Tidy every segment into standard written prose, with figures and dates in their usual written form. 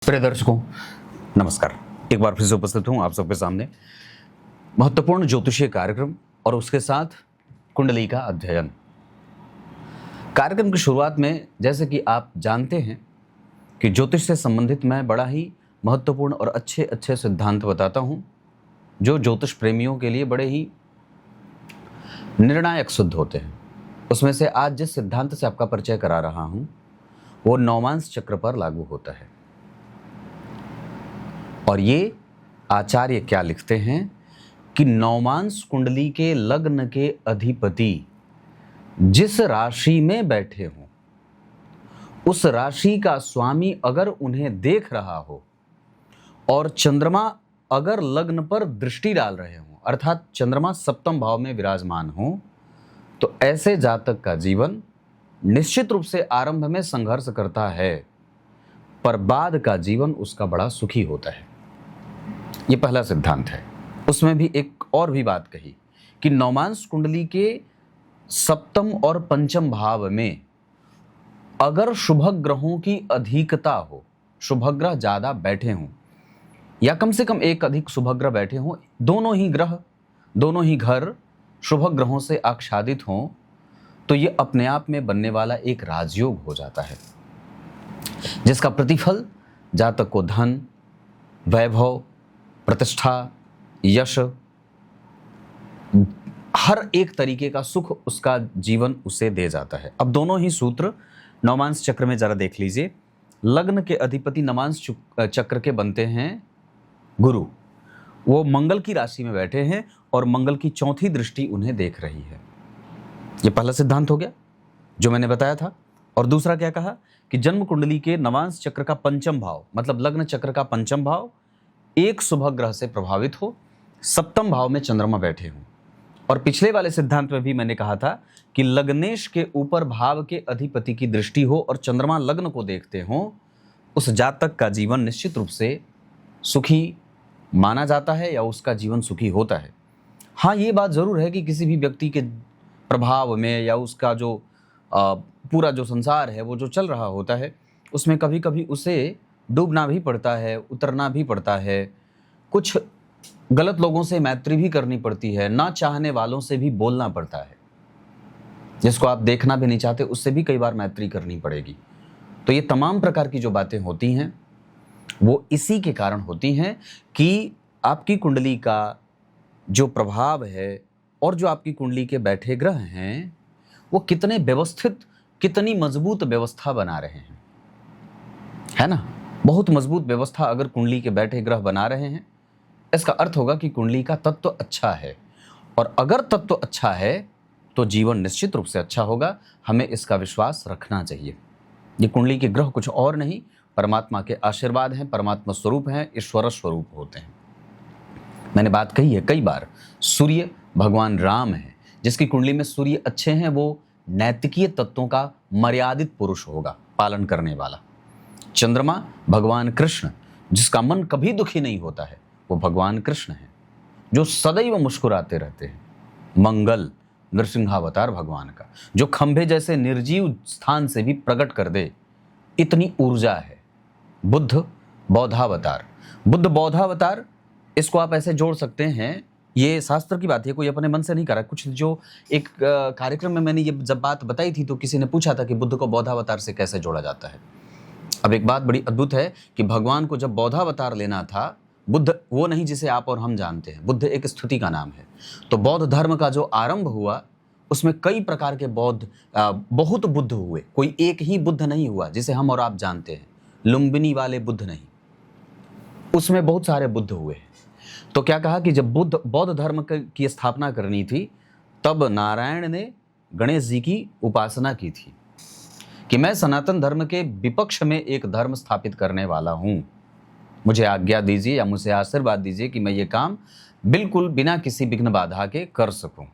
प्रिय दर्शकों, नमस्कार। एक बार फिर से उपस्थित हूं आप सबके सामने महत्वपूर्ण ज्योतिषीय कार्यक्रम और उसके साथ कुंडली का अध्ययन। कार्यक्रम की शुरुआत में जैसे कि आप जानते हैं कि ज्योतिष से संबंधित मैं बड़ा ही महत्वपूर्ण और अच्छे अच्छे सिद्धांत बताता हूं जो ज्योतिष प्रेमियों के लिए बड़े ही निर्णायक सिद्ध होते हैं। उसमें से आज जिस सिद्धांत से आपका परिचय करा रहा हूं वो नौमांस चक्र पर लागू होता है। और ये आचार्य क्या लिखते हैं कि नौमांस कुंडली के लग्न के अधिपति जिस राशि में बैठे हों, उस राशि का स्वामी अगर उन्हें देख रहा हो और चंद्रमा अगर लग्न पर दृष्टि डाल रहे हों, अर्थात चंद्रमा सप्तम भाव में विराजमान हो, तो ऐसे जातक का जीवन निश्चित रूप से आरंभ में संघर्ष करता है, पर बाद का जीवन उसका बड़ा सुखी होता है। ये पहला सिद्धांत है। उसमें भी एक और भी बात कही कि नौमांस कुंडली के सप्तम और पंचम भाव में अगर शुभ ग्रहों की अधिकता हो, शुभ ग्रह ज्यादा बैठे हों या कम से कम एक अधिक शुभ ग्रह बैठे हों, दोनों ही ग्रह, दोनों ही घर शुभ ग्रहों से आच्छादित हों, तो ये अपने आप में बनने वाला एक राजयोग हो जाता है, जिसका प्रतिफल जातक को धन, वैभव, प्रतिष्ठा, यश, हर एक तरीके का सुख उसका जीवन उसे दे जाता है। अब दोनों ही सूत्र नौमांस चक्र में जरा देख लीजिए। लग्न के अधिपति नौमांस चक्र के बनते हैं गुरु। वो मंगल की राशि में बैठे हैं और मंगल की चौथी दृष्टि उन्हें देख रही है। ये पहला सिद्धांत हो गया जो मैंने बताया था। और दूसरा क्या कहा कि जन्म कुंडली के नवांश चक्र का पंचम भाव, मतलब लग्न चक्र का पंचम भाव एक शुभ ग्रह से प्रभावित हो, सप्तम भाव में चंद्रमा बैठे हों। और पिछले वाले सिद्धांत में भी मैंने कहा था कि लग्नेश के ऊपर भाव के अधिपति की दृष्टि हो और चंद्रमा लग्न को देखते हों, उस जातक का जीवन निश्चित रूप से सुखी माना जाता है या उसका जीवन सुखी होता है। हाँ, ये बात जरूर है कि किसी भी व्यक्ति के प्रभाव में या उसका जो पूरा जो संसार है वो जो चल रहा होता है, उसमें कभी कभी उसे डूबना भी पड़ता है, उतरना भी पड़ता है, कुछ गलत लोगों से मैत्री भी करनी पड़ती है, ना चाहने वालों से भी बोलना पड़ता है, जिसको आप देखना भी नहीं चाहते उससे भी कई बार मैत्री करनी पड़ेगी। तो ये तमाम प्रकार की जो बातें होती हैं वो इसी के कारण होती हैं कि आपकी कुंडली का जो प्रभाव है और जो आपकी कुंडली के बैठे ग्रह हैं वो कितने व्यवस्थित, कितनी मजबूत व्यवस्था बना रहे हैं, है ना। बहुत मजबूत व्यवस्था अगर कुंडली के बैठे ग्रह बना रहे हैं, इसका अर्थ होगा कि कुंडली का तत्व अच्छा है। और अगर तत्व अच्छा है तो जीवन निश्चित रूप से अच्छा होगा। हमें इसका विश्वास रखना चाहिए। ये कुंडली के ग्रह कुछ और नहीं, परमात्मा के आशीर्वाद हैं, परमात्मा स्वरूप हैं, ईश्वर स्वरूप होते हैं। मैंने बात कही है कई बार, सूर्य भगवान राम है, जिसकी कुंडली में सूर्य अच्छे हैं वो नैतिकीय तत्वों का मर्यादित पुरुष होगा, पालन करने वाला। चंद्रमा भगवान कृष्ण, जिसका मन कभी दुखी नहीं होता है, वो भगवान कृष्ण है, जो सदैव मुस्कुराते रहते हैं। मंगल नृसिंहावतार भगवान का, जो खंभे जैसे निर्जीव स्थान से भी प्रकट कर दे, इतनी ऊर्जा है। बुद्ध बौद्धावतार, बुद्ध बौद्धावतार, इसको आप ऐसे जोड़ सकते हैं, ये शास्त्र की बात है, कोई अपने मन से नहीं करा। कुछ जो एक कार्यक्रम में मैंने ये जब बात बताई थी तो किसी ने पूछा था कि बुद्ध को बौद्धावतार से कैसे जोड़ा जाता है। अब एक बात बड़ी अद्भुत है कि भगवान को जब बौद्धावतार लेना था, बुद्ध वो नहीं जिसे आप और हम जानते हैं, बुद्ध एक स्तुति का नाम है। तो बौद्ध धर्म का जो आरंभ हुआ उसमें कई प्रकार के बौद्ध, बहुत बुद्ध हुए, कोई एक ही बुद्ध नहीं हुआ जिसे हम और आप जानते हैं, लुम्बिनी वाले बुद्ध नहीं, उसमें बहुत सारे बुद्ध हुए। तो क्या कहा कि जब बौद्ध धर्म की स्थापना करनी थी, तब नारायण ने गणेश जी की उपासना की थी कि मैं सनातन धर्म के विपक्ष में एक धर्म स्थापित करने वाला हूं, मुझे आज्ञा दीजिए या मुझे आशीर्वाद दीजिए कि मैं ये काम बिल्कुल बिना किसी विघ्न बाधा के कर सकूं।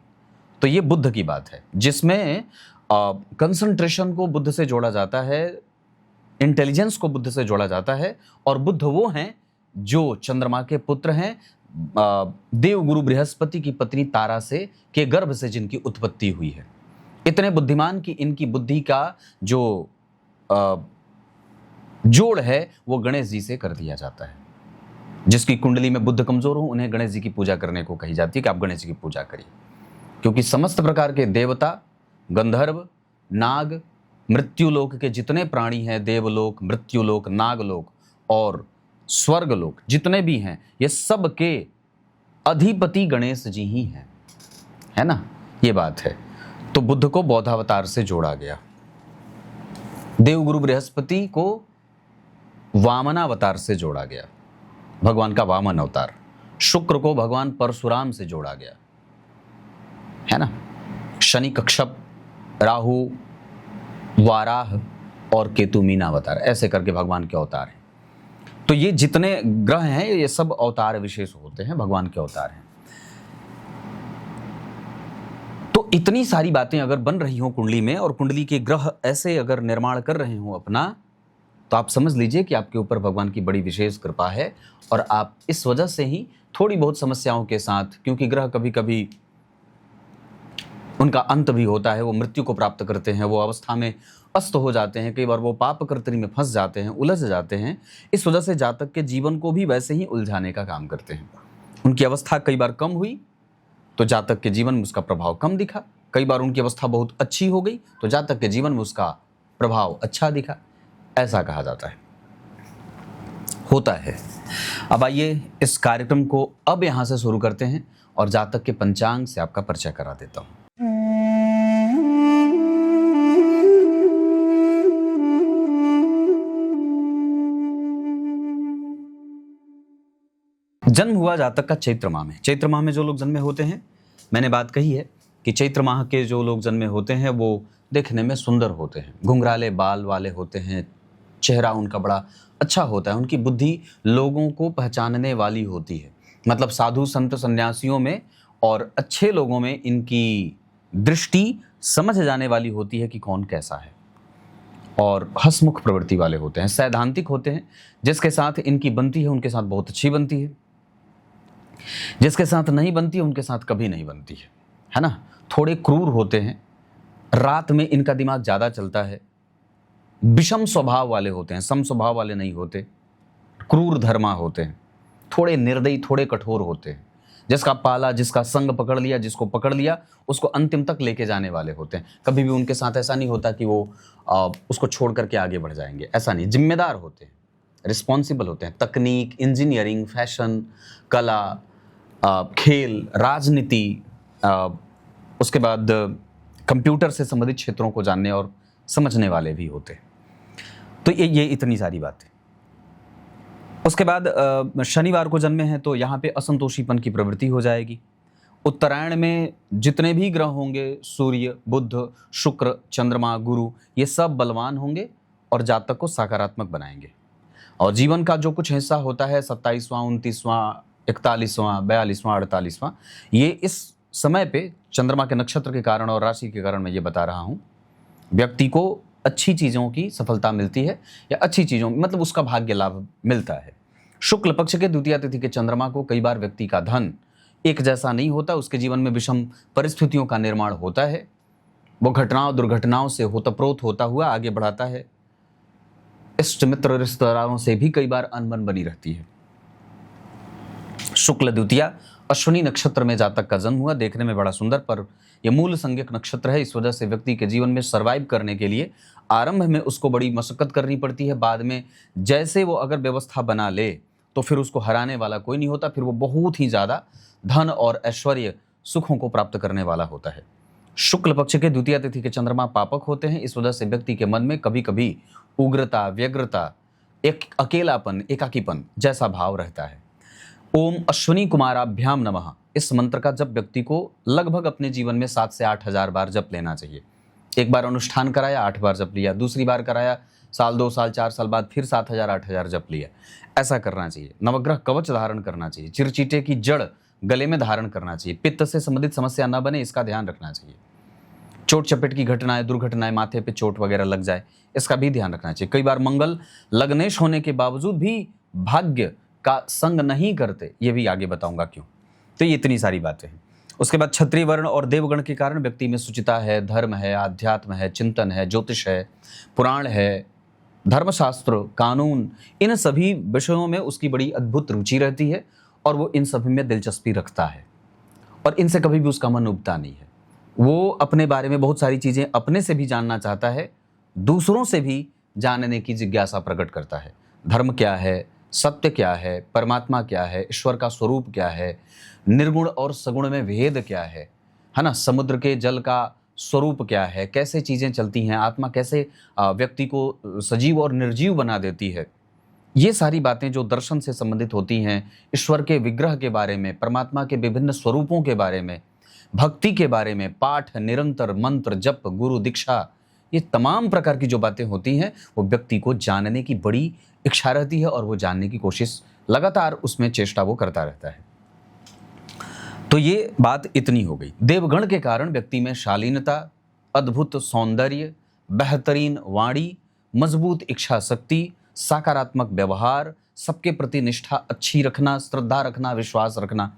तो ये बुद्ध की बात है, जिसमें कंसंट्रेशन को बुद्ध से जोड़ा जाता है, इंटेलिजेंस को बुद्ध से जोड़ा जाता है। और बुद्ध वो हैं जो चंद्रमा के पुत्र हैं, देवगुरु बृहस्पति की पत्नी तारा से के गर्भ से जिनकी उत्पत्ति हुई है। इतने बुद्धिमान कि इनकी बुद्धि का जो जोड़ है वो गणेश जी से कर दिया जाता है। जिसकी कुंडली में बुध कमजोर हो उन्हें गणेश जी की पूजा करने को कही जाती है कि आप गणेश जी की पूजा करिए, क्योंकि समस्त प्रकार के देवता, गंधर्व, नाग, मृत्युलोक के जितने प्राणी हैं, देवलोक, मृत्युलोक, नागलोक और स्वर्गलोक जितने भी हैं, ये सब के अधिपति गणेश जी ही हैं, है ना, ये बात है। तो बुद्ध को बौद्धावतार से जोड़ा गया, देवगुरु बृहस्पति को वामनावतार से जोड़ा गया, भगवान का वामन अवतार। शुक्र को भगवान परशुराम से जोड़ा गया, है ना। शनि कक्षप, राहु वाराह और केतु मीनावतार, ऐसे करके भगवान के अवतार हैं। तो ये जितने ग्रह हैं ये सब अवतार विशेष होते हैं, भगवान के अवतार हैं। तो इतनी सारी बातें अगर बन रही हो कुंडली में और कुंडली के ग्रह ऐसे अगर निर्माण कर रहे हो अपना, तो आप समझ लीजिए कि आपके ऊपर भगवान की बड़ी विशेष कृपा है। और आप इस वजह से ही थोड़ी बहुत समस्याओं के साथ, क्योंकि ग्रह कभी कभी उनका अंत भी होता है, वो मृत्यु को प्राप्त करते हैं, वो अवस्था में अस्त हो जाते हैं, कई बार वो पाप कर्तरी में फंस जाते हैं, उलझ जाते हैं। इस वजह से जातक के जीवन को भी वैसे ही उलझाने का काम करते हैं। उनकी अवस्था कई बार कम हुई तो जातक के जीवन में उसका प्रभाव कम दिखा, कई बार उनकी अवस्था बहुत अच्छी हो गई तो जातक के जीवन में उसका प्रभाव अच्छा दिखा, ऐसा कहा जाता है, होता है। अब आइए इस कार्यक्रम को अब यहां से शुरू करते हैं और जातक के पंचांग से आपका परिचय करा देता हूं। जन्म हुआ जातक का चैत्र माह में। चैत्र माह में जो लोग जन्मे होते हैं, मैंने बात कही है कि चैत्र माह के जो लोग जन्मे होते हैं वो देखने में सुंदर होते हैं, घुंघराले बाल वाले होते हैं, चेहरा उनका बड़ा अच्छा होता है, उनकी बुद्धि लोगों को पहचानने वाली होती है। मतलब साधु संत सन्यासियों में और अच्छे लोगों में इनकी दृष्टि समझ जाने वाली होती है कि कौन कैसा है। और हंसमुख प्रवृत्ति वाले होते हैं, सैद्धांतिक होते हैं। जिसके साथ इनकी बनती है उनके साथ बहुत अच्छी बनती है, जिसके साथ नहीं बनती है उनके साथ कभी नहीं बनती है ना। थोड़े क्रूर होते हैं, रात में इनका दिमाग ज़्यादा चलता है, विषम स्वभाव वाले होते हैं, सम स्वभाव वाले नहीं होते, क्रूर धर्मा होते हैं, थोड़े निर्दयी, थोड़े कठोर होते हैं। जिसका पाला, जिसका संग पकड़ लिया, जिसको पकड़ लिया उसको अंतिम तक लेके जाने वाले होते हैं। कभी भी उनके साथ ऐसा नहीं होता कि वो उसको छोड़ करके आगे बढ़ जाएंगे, ऐसा नहीं। जिम्मेदार होते हैं, रिस्पॉन्सिबल होते हैं। तकनीक, इंजीनियरिंग, फैशन, कला, खेल, राजनीति, उसके बाद कंप्यूटर से संबंधित क्षेत्रों को जानने और समझने वाले भी होते हैं। तो ये इतनी सारी बातें। उसके बाद शनिवार को जन्मे हैं तो यहाँ पे असंतोषीपन की प्रवृत्ति हो जाएगी। उत्तरायण में जितने भी ग्रह होंगे, सूर्य, बुध, शुक्र, चंद्रमा, गुरु, ये सब बलवान होंगे और जातक को सकारात्मक बनाएंगे। और जीवन का जो कुछ हिस्सा होता है 27वां, 29वां, 41वां, 42वां, 48वां, ये इस समय पे चंद्रमा के नक्षत्र के कारण और राशि के कारण मैं ये बता रहा हूँ, व्यक्ति को अच्छी चीज़ों की सफलता मिलती है या अच्छी चीज़ों मतलब उसका भाग्य लाभ मिलता है। शुक्ल पक्ष के द्वितीया तिथि के चंद्रमा को कई बार व्यक्ति का धन एक जैसा नहीं होता, उसके जीवन में विषम परिस्थितियों का निर्माण होता है। वो घटनाओं दुर्घटनाओं से होतप्रोत होता हुआ आगे बढ़ाता है। इष्ट मित्र रिश्तेदारों से भी कई बार अनबन बनी रहती है। शुक्ल द्वितीया अश्विनी नक्षत्र में जातक का जन्म हुआ, देखने में बड़ा सुंदर, पर यह मूल संज्ञक नक्षत्र है। इस वजह से व्यक्ति के जीवन में सर्वाइव करने के लिए आरंभ में उसको बड़ी मशक्कत करनी पड़ती है। बाद में जैसे वो अगर व्यवस्था बना ले तो फिर उसको हराने वाला कोई नहीं होता, फिर वो बहुत ही ज़्यादा धन और ऐश्वर्य सुखों को प्राप्त करने वाला होता है। शुक्ल पक्ष के द्वितीय तिथि के चंद्रमा पापक होते हैं। इस वजह से व्यक्ति के मन में कभी कभी उग्रता, व्यग्रता, एक अकेलापन, एकाकीपन जैसा भाव रहता है। ओम अश्विनी कुमाराभ्याम नमः, इस मंत्र का जब व्यक्ति को लगभग अपने जीवन में 7 से 8 हजार बार जप लेना चाहिए। एक बार अनुष्ठान कराया, 8 बार जप लिया, दूसरी बार कराया, साल, 2 साल, 4 साल बाद फिर 7000, 8000 जप लिया, ऐसा करना चाहिए। नवग्रह कवच धारण करना चाहिए। चिरचीटे की जड़ गले में धारण करना चाहिए। पित्त से संबंधित समस्या न बने, इसका ध्यान रखना चाहिए। चोट चपेट की घटनाएं, दुर्घटनाएं, माथे पे चोट वगैरह लग जाए, इसका भी ध्यान रखना चाहिए। कई बार मंगल लग्नेश होने के बावजूद भी भाग्य का संग नहीं करते, ये भी आगे बताऊंगा क्यों। तो ये इतनी सारी बातें हैं। उसके बाद क्षत्रिय वर्ण और देवगण के कारण व्यक्ति में सुचिता है, धर्म है, आध्यात्म है, चिंतन है, ज्योतिष है, पुराण है, धर्मशास्त्र, कानून, इन सभी विषयों में उसकी बड़ी अद्भुत रुचि रहती है और वो इन सभी में दिलचस्पी रखता है और इनसे कभी भी उसका मन उबता नहीं है। वो अपने बारे में बहुत सारी चीज़ें अपने से भी जानना चाहता है, दूसरों से भी जानने की जिज्ञासा प्रकट करता है। धर्म क्या है, सत्य क्या है, परमात्मा क्या है, ईश्वर का स्वरूप क्या है, निर्गुण और सगुण में भेद क्या है ना? समुद्र के जल का स्वरूप क्या है, कैसे चीज़ें चलती हैं, आत्मा कैसे व्यक्ति को सजीव और निर्जीव बना देती है। ये सारी बातें जो दर्शन से संबंधित होती हैं, ईश्वर के विग्रह के बारे में, परमात्मा के विभिन्न स्वरूपों के बारे में, भक्ति के बारे में, पाठ, निरंतर मंत्र, जप, गुरु, दीक्षा, ये तमाम प्रकार की जो बातें होती हैं वो व्यक्ति को जानने की बड़ी इच्छा रहती है और वो जानने की कोशिश लगातार उसमें चेष्टा वो करता रहता है। तो ये बात इतनी हो गई। देवगण के कारण व्यक्ति में शालीनता, अद्भुत सौंदर्य, बेहतरीन वाणी, मजबूत इच्छा शक्ति, सकारात्मक व्यवहार, सबके प्रति निष्ठा अच्छी रखना, श्रद्धा रखना, विश्वास रखना,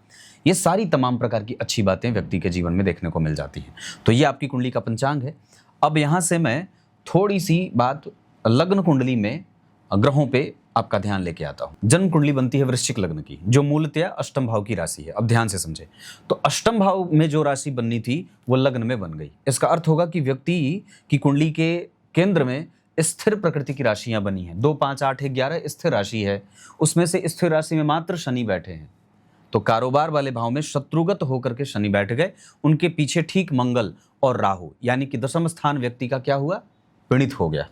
ये सारी तमाम प्रकार की अच्छी बातें व्यक्ति के जीवन में देखने को मिल जाती हैं। तो ये आपकी कुंडली का पंचांग है। अब यहाँ से मैं थोड़ी सी बात लग्न कुंडली में ग्रहों पे आपका ध्यान लेके आता हूँ। जन्म कुंडली बनती है वृश्चिक लग्न की, जो मूलतः अष्टम भाव की राशि है। अब ध्यान से समझे, तो अष्टम भाव में जो राशि बननी थी वो लग्न में बन गई। इसका अर्थ होगा कि व्यक्ति की कुंडली के केंद्र में स्थिर प्रकृति की राशियां बनी हैं। 2, 5, 8, 11 स्थिर राशि है, उसमें से स्थिर राशि में मात्र शनि बैठे हैं। तो कारोबार वाले भाव में शत्रुगत होकर के शनि बैठ गए, उनके पीछे ठीक मंगल और राहु, यानी कि दशम स्थान व्यक्ति का क्या हुआ, पीड़ित हो गया।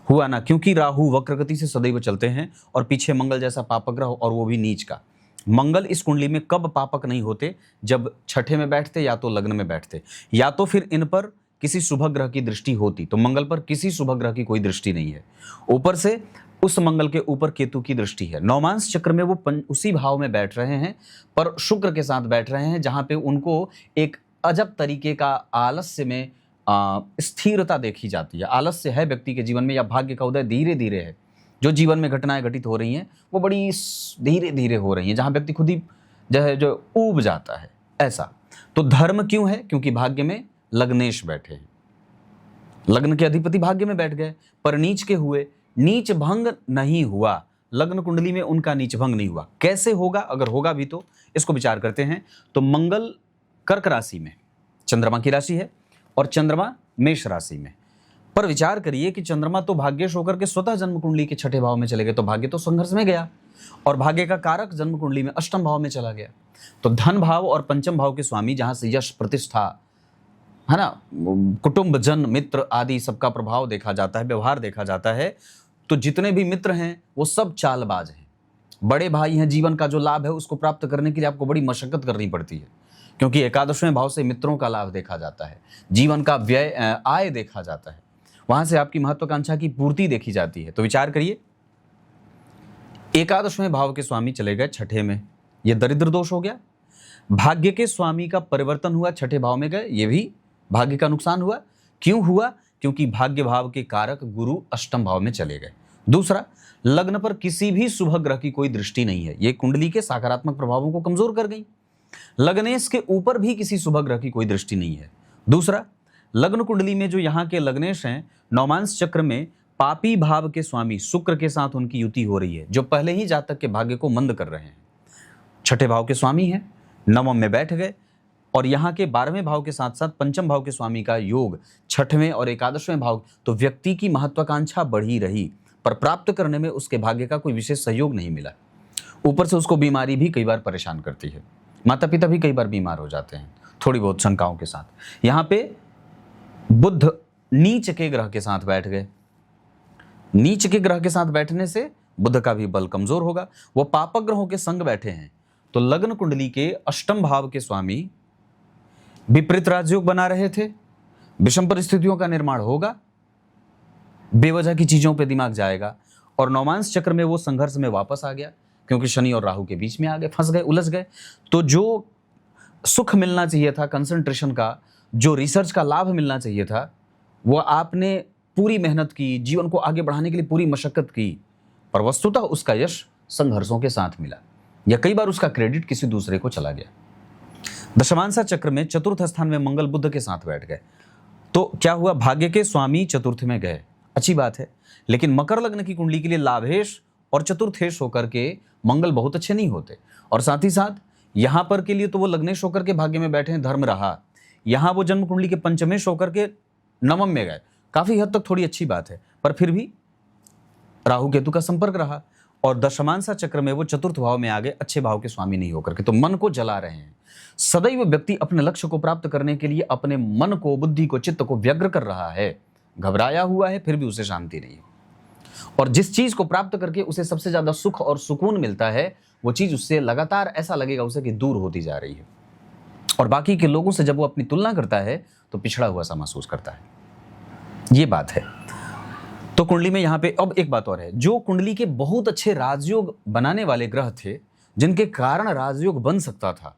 हुआ ना, क्योंकि राहु वक्रगति से सदैव चलते हैं और पीछे मंगल जैसा पापक ग्रह, और वो भी नीच का। मंगल इस कुंडली में कब पापक नहीं होते, जब छठे में बैठते या तो लग्न में बैठते, या तो फिर इन पर किसी शुभ ग्रह की दृष्टि होती। तो मंगल पर किसी शुभ ग्रह की कोई दृष्टि नहीं है। ऊपर से उस मंगल के ऊपर केतु की दृष्टि है। नौमांस चक्र में वो उसी भाव में बैठ रहे हैं, पर शुक्र के साथ बैठ रहे हैं, जहां पे उनको एक अजब तरीके का आलस्य में स्थिरता देखी जाती है। आलस्य है व्यक्ति के जीवन में, या भाग्य का उदय धीरे धीरे है। जो जीवन में घटनाएं घटित हो रही हैं वो बड़ी धीरे धीरे हो रही हैं, जहां व्यक्ति खुद ही जो ऊब जाता है, ऐसा। तो धर्म क्यों है, क्योंकि भाग्य में लग्नेश बैठे हैं। लग्न के अधिपति भाग्य में बैठ गए, पर नीच के हुए, नीच भंग नहीं हुआ। लग्न कुंडली में उनका नीच भंग नहीं हुआ। कैसे होगा, अगर होगा भी तो इसको विचार करते हैं। तो मंगल कर्क राशि में, चंद्रमा की राशि है, और चंद्रमा मेष राशि में। पर विचार करिए कि चंद्रमा तो भाग्येश होकर के स्वतः जन्म कुंडली के छठे भाव में चले गए, तो भाग्य तो संघर्ष में गया, और भाग्य का कारक जन्म कुंडली में अष्टम भाव में चला गया। तो धन भाव और पंचम भाव के स्वामी, जहां से यश, प्रतिष्ठा, है ना, कुटुंब, जन, मित्र आदि सबका प्रभाव देखा जाता है, व्यवहार देखा जाता है। तो जितने भी मित्र हैं वो सब चालबाज हैं। बड़े भाई हैं, जीवन का जो लाभ है उसको प्राप्त करने के लिए आपको बड़ी मशक्कत करनी पड़ती है, क्योंकि एकादशवें भाव से मित्रों का लाभ देखा जाता है, जीवन का व्यय, आय देखा जाता है, वहां से आपकी महत्वाकांक्षा की पूर्ति देखी जाती है। तो विचार करिए, एकादशवें भाव के स्वामी चले गए छठे में, यह दरिद्र दोष हो गया। भाग्य के स्वामी का परिवर्तन हुआ, छठे भाव में गए, ये भी भाग्य का नुकसान हुआ। क्यों हुआ, क्योंकि भाग्य भाव के कारक गुरु अष्टम भाव में चले गए। दूसरा, लग्न पर किसी भी शुभ ग्रह की कोई दृष्टि नहीं है, ये कुंडली के सकारात्मक प्रभावों को कमजोर कर गई। लग्नेश के ऊपर भी किसी शुभ ग्रह की कोई दृष्टि नहीं है। दूसरा, लग्न कुंडली में जो यहाँ के लग्नेश हैं, नौमांस चक्र में पापी भाव के स्वामी शुक्र के साथ उनकी युति हो रही है, जो पहले ही जातक के भाग्य को मंद कर रहे हैं। छठे भाव के स्वामी हैं, नवम में बैठ गए, और यहाँ के 12वें भाव के साथ साथ पंचम भाव के स्वामी का योग छठवें और एकादशवें भाव। तो व्यक्ति की महत्वाकांक्षा बढ़ी रही, पर प्राप्त करने में उसके भाग्य का कोई विशेष सहयोग नहीं मिला। ऊपर से उसको बीमारी भी कई बार परेशान करती है, माता पिता भी कई बार बीमार हो जाते हैं थोड़ी बहुत शंकाओं के साथ। यहाँ पे बुध नीच के ग्रह के साथ बैठ गए। नीच के ग्रह के साथ बैठने से बुध का भी बल कमजोर होगा, वो पापक ग्रहों के संग बैठे हैं। तो लग्न कुंडली के अष्टम भाव के स्वामी विपरीत राजयोग बना रहे थे, विषम परिस्थितियों का निर्माण होगा, बेवजह की चीजों पे दिमाग जाएगा, और नौमांस चक्र में वो संघर्ष में वापस आ गया, क्योंकि शनि और राहु के बीच में आ गए, फंस गए, उलझ गए। तो जो सुख मिलना चाहिए था, कंसंट्रेशन का, जो रिसर्च का लाभ मिलना चाहिए था, वो आपने पूरी मेहनत की, जीवन को आगे बढ़ाने के लिए पूरी मशक्कत की, पर वस्तुतः उसका यश संघर्षों के साथ मिला, या कई बार उसका क्रेडिट किसी दूसरे को चला गया। दशमांसा चक्र में चतुर्थ स्थान में मंगल बुध के साथ बैठ गए, तो क्या हुआ, भाग्य के स्वामी चतुर्थ में गए, अच्छी बात है। लेकिन मकर लग्न की कुंडली के लिए लाभेश और चतुर्थेश होकर के मंगल बहुत अच्छे नहीं होते। और साथ ही साथ यहां पर के लिए तो वो लग्नेश होकर के भाग्य में बैठे हैं, धर्म रहा। यहां वो जन्म कुंडली के पंचमेश होकर के नवम में गए, काफी हद तक थोड़ी अच्छी बात है, पर फिर भी राहु केतु का संपर्क रहा और दशमांसा चक्र में वो चतुर्थ भाव में आ गए, अच्छे भाव के स्वामी नहीं होकर के, तो मन को जला रहे हैं। सदैव व्यक्ति अपने लक्ष्य को प्राप्त करने के लिए अपने मन को, बुद्धि को, चित्त को व्यग्र कर रहा है, घबराया हुआ है, फिर भी उसे शांति नहीं है। और जिस चीज को प्राप्त करके उसे सबसे ज्यादा सुख और सुकून मिलता है, वो चीज उससे लगातार ऐसा लगेगा उसे कि दूर होती जा रही है। और बाकी के लोगों से जब वो अपनी तुलना करता है तो पिछड़ा हुआ सा महसूस करता है। ये बात है। तो कुंडली में यहां पे अब एक बात और है, जो कुंडली के बहुत अच्छे राजयोग बनाने वाले ग्रह थे, जिनके कारण राजयोग बन सकता था,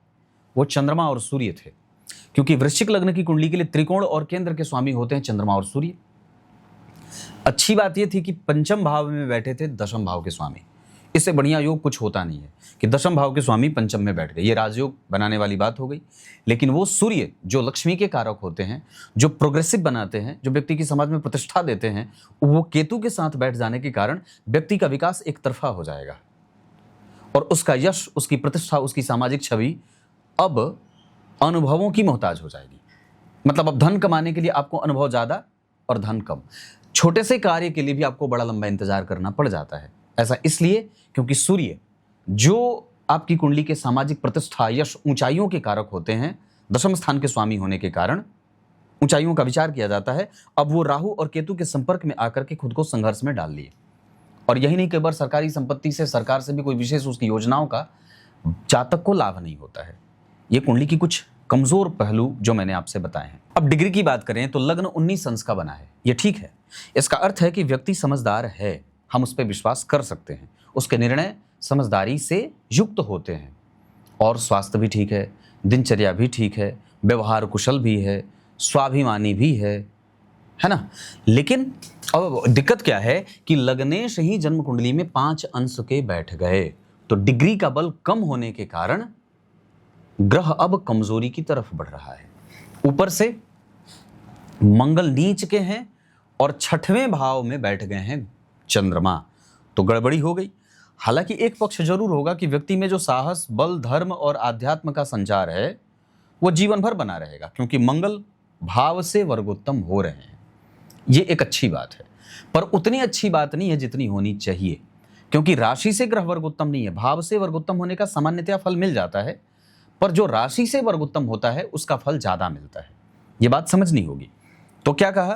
वो चंद्रमा और सूर्य थे। क्योंकि वृश्चिक लग्न की कुंडली के लिए त्रिकोण और केंद्र के स्वामी होते हैं चंद्रमा और सूर्य। अच्छी बात यह थी कि पंचम भाव में बैठे थे दशम भाव के स्वामी। इससे बढ़िया योग कुछ होता नहीं है कि दशम भाव के स्वामी पंचम में बैठ गए, ये राजयोग बनाने वाली बात हो गई। लेकिन वो सूर्य जो लक्ष्मी के कारक होते हैं, जो प्रोग्रेसिव बनाते हैं, जो व्यक्ति की समाज में प्रतिष्ठा देते हैं, वो केतु के साथ बैठ जाने के कारण व्यक्ति का विकास एक तरफा हो जाएगा और उसका यश, उसकी प्रतिष्ठा, उसकी सामाजिक छवि अब अनुभवों की मोहताज हो जाएगी। मतलब अब धन कमाने के लिए आपको अनुभव ज्यादा और धन कम। छोटे से कार्य के लिए भी आपको बड़ा लंबा इंतजार करना पड़ जाता है। ऐसा इसलिए क्योंकि सूर्य जो आपकी कुंडली के सामाजिक प्रतिष्ठा, यश, ऊंचाइयों के कारक होते हैं, दशम स्थान के स्वामी होने के कारण ऊंचाइयों का विचार किया जाता है। अब वो राहु और केतु के संपर्क में आकर के खुद को संघर्ष में डाल लिए। और यही नहीं, कई बार सरकारी संपत्ति से, सरकार से भी कोई विशेष उसकी योजनाओं का जातक को लाभ नहीं होता है। ये कुंडली की कुछ कमजोर पहलू जो मैंने आपसे बताए हैं। अब डिग्री की बात करें तो लग्न 19 अंश का बना है, ये ठीक है। इसका अर्थ है कि व्यक्ति समझदार है, हम उस पर विश्वास कर सकते हैं, उसके निर्णय समझदारी से युक्त होते हैं। और स्वास्थ्य भी ठीक है, दिनचर्या भी ठीक है, व्यवहार कुशल भी है, स्वाभिमानी भी है ना। लेकिन अब दिक्कत क्या है कि लग्नेश ही जन्म कुंडली में 5 अंश के बैठ गए, तो डिग्री का बल कम होने के कारण ग्रह अब कमजोरी की तरफ बढ़ रहा है। ऊपर से मंगल नीच के हैं और 6वें भाव में बैठ गए हैं चंद्रमा, तो गड़बड़ी हो गई। हालांकि एक पक्ष जरूर होगा कि व्यक्ति में जो साहस, बल, धर्म और आध्यात्म का संचार है वो जीवन भर बना रहेगा, क्योंकि मंगल भाव से वर्गोत्तम हो रहे हैं। ये एक अच्छी बात है, पर उतनी अच्छी बात नहीं है जितनी होनी चाहिए, क्योंकि राशि से ग्रह वर्गोत्तम नहीं है। भाव से वर्गोत्तम होने का सामान्यतया फल मिल जाता है, पर जो राशि से वर्गोत्तम होता है उसका फल ज्यादा मिलता है। ये बात समझनी होगी। तो क्या कहा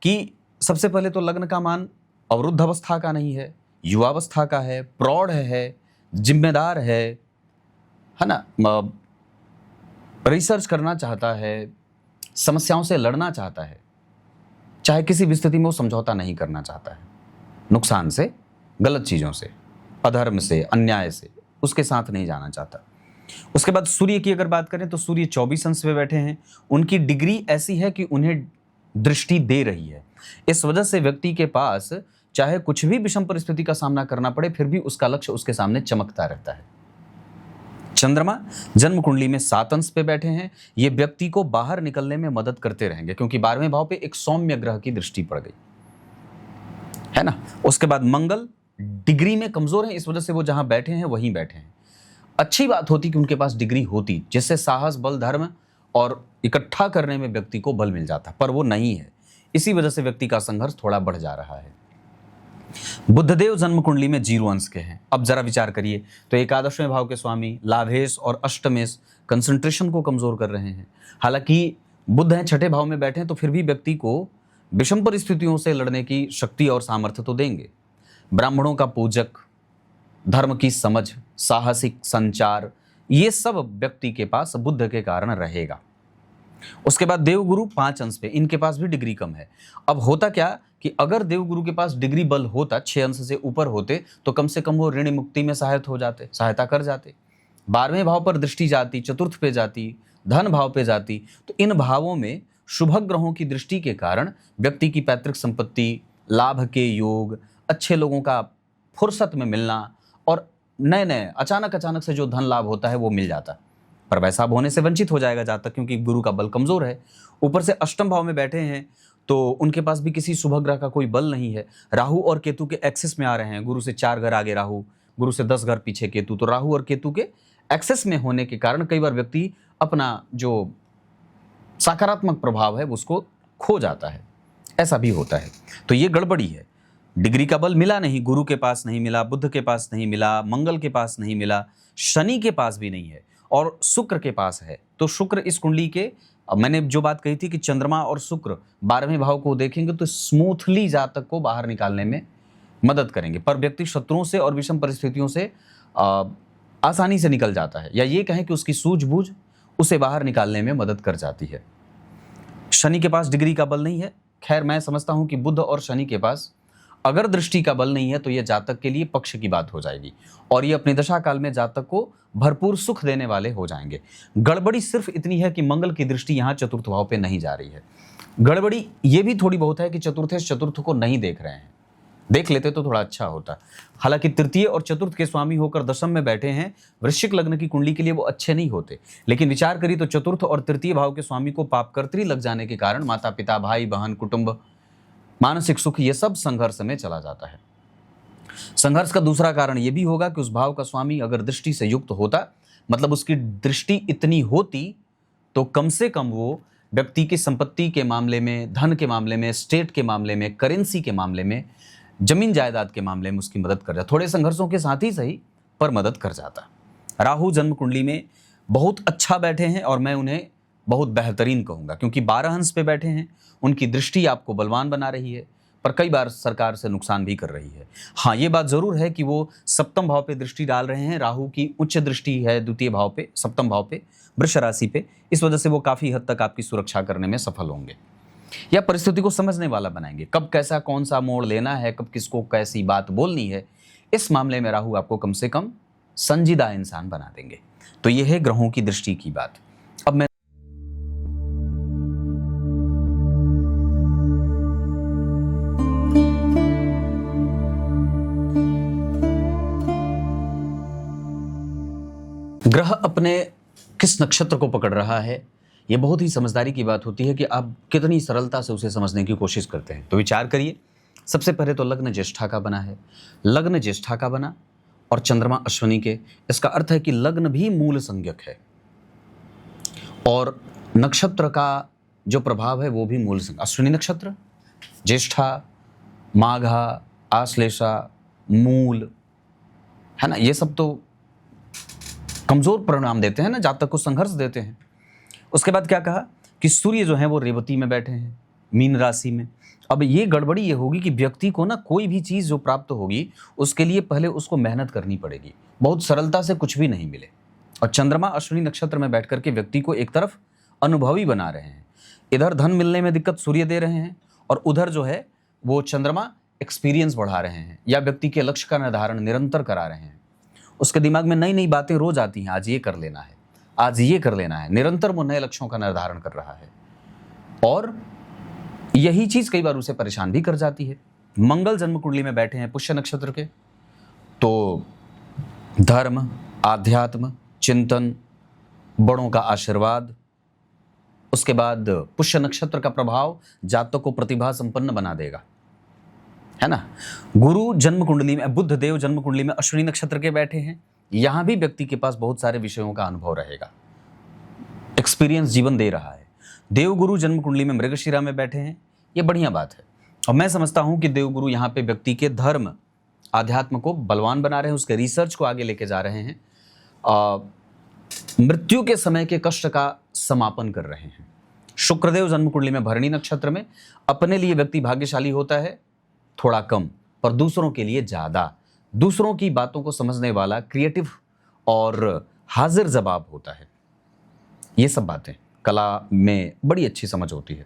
कि सबसे पहले तो लग्न का मान अवरुद्ध अवस्था का नहीं है, युवावस्था का है, प्रौढ़ है, जिम्मेदार है ना, रिसर्च करना चाहता है, समस्याओं से लड़ना चाहता है, चाहे किसी भी स्थिति में वो समझौता नहीं करना चाहता है, नुकसान से, गलत चीजों से, अधर्म से, अन्याय से, उसके साथ नहीं जाना चाहता। उसके बाद सूर्य की अगर बात करें तो सूर्य 24 अंश में बैठे हैं। उनकी डिग्री ऐसी है कि उन्हें दृष्टि दे रही है। इस वजह से व्यक्ति के पास चाहे कुछ भी विषम परिस्थिति का सामना करना पड़े, फिर भी उसका लक्ष्य उसके सामने चमकता रहता है। चंद्रमा जन्म कुंडली में 7 अंश पे बैठे हैं। ये व्यक्ति को बाहर निकलने में मदद करते रहेंगे, क्योंकि 12वें भाव पे एक सौम्य ग्रह की दृष्टि पड़ गई है ना। उसके बाद मंगल डिग्री में कमजोर है, इस वजह से वो जहां बैठे हैं वहीं बैठे हैं। अच्छी बात होती कि उनके पास डिग्री होती, जिससे साहस, बल, धर्म और इकट्ठा करने में व्यक्ति को बल मिल जाता, पर वो नहीं है। इसी वजह से व्यक्ति का संघर्ष थोड़ा बढ़ जा रहा है। बुधदेव जन्म कुंडली में 0 अंश के हैं। अब जरा विचार करिए तो एकादशवें भाव के स्वामी लाभेश और अष्टमेश कंसंट्रेशन को कमजोर कर रहे हैं। हालांकि बुध हैं, 6ठे भाव में बैठे हैं, तो फिर भी व्यक्ति को विषम परिस्थितियों से लड़ने की शक्ति और सामर्थ्य तो देंगे। ब्राह्मणों का पूजक, धर्म की समझ, साहसिक संचार, ये सब व्यक्ति के पास बुध के कारण रहेगा। उसके बाद देवगुरु 5 अंश पे, इनके पास भी डिग्री कम है। अब होता क्या कि अगर देवगुरु के पास डिग्री बल होता, 6 अंश से ऊपर होते, तो कम से कम वो ऋण मुक्ति में सहायता कर जाते। 12वें भाव पर दृष्टि जाती, चतुर्थ पे जाती, धन भाव पे जाती, तो इन भावों में शुभ ग्रहों की दृष्टि के कारण व्यक्ति की पैतृक संपत्ति, लाभ के योग, अच्छे लोगों का फुर्सत में मिलना और नए नए अचानक से जो धन लाभ होता है वो मिल जाता। पर वैसा अब होने से वंचित हो जाएगा जातक, क्योंकि गुरु का बल कमजोर है। ऊपर से अष्टम भाव में बैठे हैं तो उनके पास भी किसी शुभ ग्रह का कोई बल नहीं है। राहु और केतु के एक्सेस में आ रहे हैं, गुरु से 4 घर आगे राहु, गुरु से 10 घर पीछे केतु, तो राहु और केतु के एक्सेस में होने के कारण कई बार व्यक्ति अपना जो सकारात्मक प्रभाव है उसको खो जाता है, ऐसा भी होता है। तो ये गड़बड़ी है। डिग्री का बल मिला नहीं, गुरु के पास नहीं मिला, बुध के पास नहीं मिला, मंगल के पास नहीं मिला, शनि के पास भी नहीं है और शुक्र के पास है। तो शुक्र इस कुंडली के, अब मैंने जो बात कही थी कि चंद्रमा और शुक्र 12वें भाव को देखेंगे तो स्मूथली जातक को बाहर निकालने में मदद करेंगे, पर व्यक्ति शत्रुओं से और विषम परिस्थितियों से आसानी से निकल जाता है, या ये कहें कि उसकी सूझबूझ उसे बाहर निकालने में मदद कर जाती है। शनि के पास डिग्री का बल नहीं है। खैर, मैं समझता हूं कि बुध और शनि के पास अगर दृष्टि का बल नहीं है तो यह जातक के लिए पक्ष की बात हो जाएगी और ये अपने दशा काल में जातक को भरपूर सुख देने वाले हो जाएंगे। गड़बड़ी सिर्फ इतनी है कि मंगल की दृष्टि यहाँ चतुर्थ भाव पे नहीं जा रही है। गड़बड़ी ये भी थोड़ी बहुत है कि चतुर्थेश चतुर्थ को नहीं देख रहे हैं, देख लेते तो थोड़ा अच्छा होता। हालांकि तृतीय और चतुर्थ के स्वामी होकर दशम में बैठे हैं, वृश्चिक लग्न की कुंडली के लिए वो अच्छे नहीं होते, लेकिन विचार करिए तो चतुर्थ और तृतीय भाव के स्वामी को पापकर्त्री लग जाने के कारण माता पिता, भाई बहन, कुटुंब, मानसिक सुख, ये सब संघर्ष में चला जाता है। संघर्ष का दूसरा कारण यह भी होगा कि उस भाव का स्वामी अगर दृष्टि से युक्त होता, मतलब उसकी दृष्टि इतनी होती, तो कम से कम वो व्यक्ति की संपत्ति के मामले में, धन के मामले में, स्टेट के मामले में, करेंसी के मामले में, जमीन जायदाद के मामले में उसकी मदद कर जाता। थोड़े संघर्षों के साथ ही सही, पर मदद कर जाता। राहु जन्म कुंडली में बहुत अच्छा बैठे हैं और मैं उन्हें बहुत बेहतरीन कहूंगा, क्योंकि 12 अंश पे बैठे हैं। उनकी दृष्टि आपको बलवान बना रही है, पर कई बार सरकार से नुकसान भी कर रही है। हाँ, ये बात जरूर है कि वो सप्तम भाव पे दृष्टि डाल रहे हैं। राहु की उच्च दृष्टि है द्वितीय भाव पे, सप्तम भाव पे, वृष राशि पे। इस वजह से वो काफी हद तक आपकी सुरक्षा करने में सफल होंगे या परिस्थिति को समझने वाला बनाएंगे। कब कैसा कौन सा मोड़ लेना है, कब किसको कैसी बात बोलनी है, इस मामले में राहु आपको कम से कम संजीदा इंसान बना देंगे। तो यह है ग्रहों की दृष्टि की बात। अब मैं ग्रह अपने किस नक्षत्र को पकड़ रहा है, यह बहुत ही समझदारी की बात होती है कि आप कितनी सरलता से उसे समझने की कोशिश करते हैं। तो विचार करिए, सबसे पहले तो लग्न ज्येष्ठा का बना है, लग्न ज्येष्ठा का बना और चंद्रमा अश्विनी के। इसका अर्थ है कि लग्न भी मूल संज्ञक है और नक्षत्र का जो प्रभाव है वो भी मूल संज्ञक। अश्विनी नक्षत्र, ज्येष्ठा, माघा, आश्लेषा, मूल, है ना, ये सब तो कमजोर परिणाम देते हैं ना, जातक को संघर्ष देते हैं। उसके बाद क्या कहा कि सूर्य जो है वो रेवती में बैठे हैं, मीन राशि में। अब ये गड़बड़ी ये होगी कि व्यक्ति को ना कोई भी चीज जो प्राप्त होगी उसके लिए पहले उसको मेहनत करनी पड़ेगी, बहुत सरलता से कुछ भी नहीं मिले। और चंद्रमा अश्विनी नक्षत्र में बैठ करके व्यक्ति को एक तरफ अनुभवी बना रहे हैं। इधर धन मिलने में दिक्कत सूर्य दे रहे हैं और उधर जो है वो चंद्रमा एक्सपीरियंस बढ़ा रहे हैं या व्यक्ति के लक्ष्य का निर्धारण निरंतर करा रहे हैं। उसके दिमाग में नई नई बातें रोज आती हैं, आज ये कर लेना है, आज ये कर लेना है, निरंतर वो नए लक्ष्यों का निर्धारण कर रहा है और यही चीज कई बार उसे परेशान भी कर जाती है। मंगल जन्म कुंडली में बैठे हैं पुष्य नक्षत्र के, तो धर्म, आध्यात्म, चिंतन, बड़ों का आशीर्वाद, उसके बाद पुष्य नक्षत्र का प्रभाव जातक को प्रतिभा संपन्न बना देगा, है ना। गुरु जन्म कुंडली में, बुध देव जन्म कुंडली में अश्विनी नक्षत्र के बैठे हैं, यहां भी व्यक्ति के पास बहुत सारे विषयों का अनुभव रहेगा, एक्सपीरियंस जीवन दे रहा है। देवगुरु जन्म कुंडली में मृगशिरा में बैठे हैं, ये बढ़िया बात है और मैं समझता हूं कि देवगुरु यहां पे व्यक्ति के धर्म, आध्यात्म को बलवान बना रहे हैं, उसके रिसर्च को आगे लेके जा रहे हैं, मृत्यु के समय के कष्ट का समापन कर रहे हैं। शुक्रदेव जन्म कुंडली में भरणी नक्षत्र में, अपने लिए व्यक्ति भाग्यशाली होता है थोड़ा कम, पर दूसरों के लिए ज्यादा, दूसरों की बातों को समझने वाला, क्रिएटिव और हाजिर जवाब होता है। ये सब बातें कला में बड़ी अच्छी समझ होती है,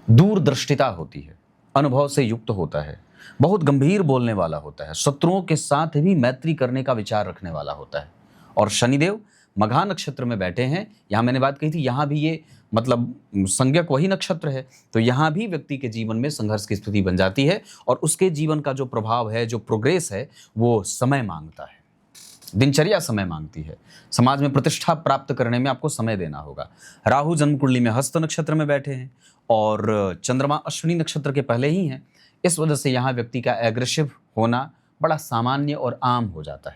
दूरदृष्टिता होती है, अनुभव से युक्त होता है, बहुत गंभीर बोलने वाला होता है, शत्रुओं के साथ भी मैत्री करने का विचार रखने वाला होता है। और शनिदेव मघा नक्षत्र में बैठे हैं, यहां मैंने बात कही थी, यहां भी ये मतलब संज्ञक वही नक्षत्र है, तो यहां भी व्यक्ति के जीवन में संघर्ष की स्थिति बन जाती है और उसके जीवन का जो प्रभाव है, जो प्रोग्रेस है, वो समय मांगता है। दिनचर्या समय मांगती है। समाज में प्रतिष्ठा प्राप्त करने में आपको समय देना होगा। राहु जन्म कुंडली में हस्त नक्षत्र में बैठे हैं और चंद्रमा अश्विनी नक्षत्र के पहले ही हैं। इस वजह से यहाँ व्यक्ति का एग्रेसिव होना बड़ा सामान्य और आम हो जाता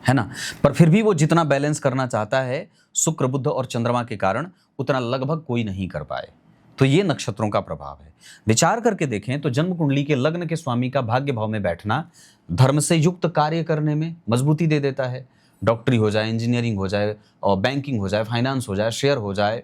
है ना। पर फिर भी वो जितना बैलेंस करना चाहता है शुक्र, बुध और चंद्रमा के कारण, उतना लगभग कोई नहीं कर पाए। तो ये नक्षत्रों का प्रभाव है। विचार करके देखें तो जन्म कुंडली के लग्न के स्वामी का भाग्य भाव में बैठना धर्म से युक्त कार्य करने में मजबूती दे देता है। डॉक्टरी हो जाए, इंजीनियरिंग हो जाए और बैंकिंग हो जाए, फाइनेंस हो जाए, शेयर हो जाए,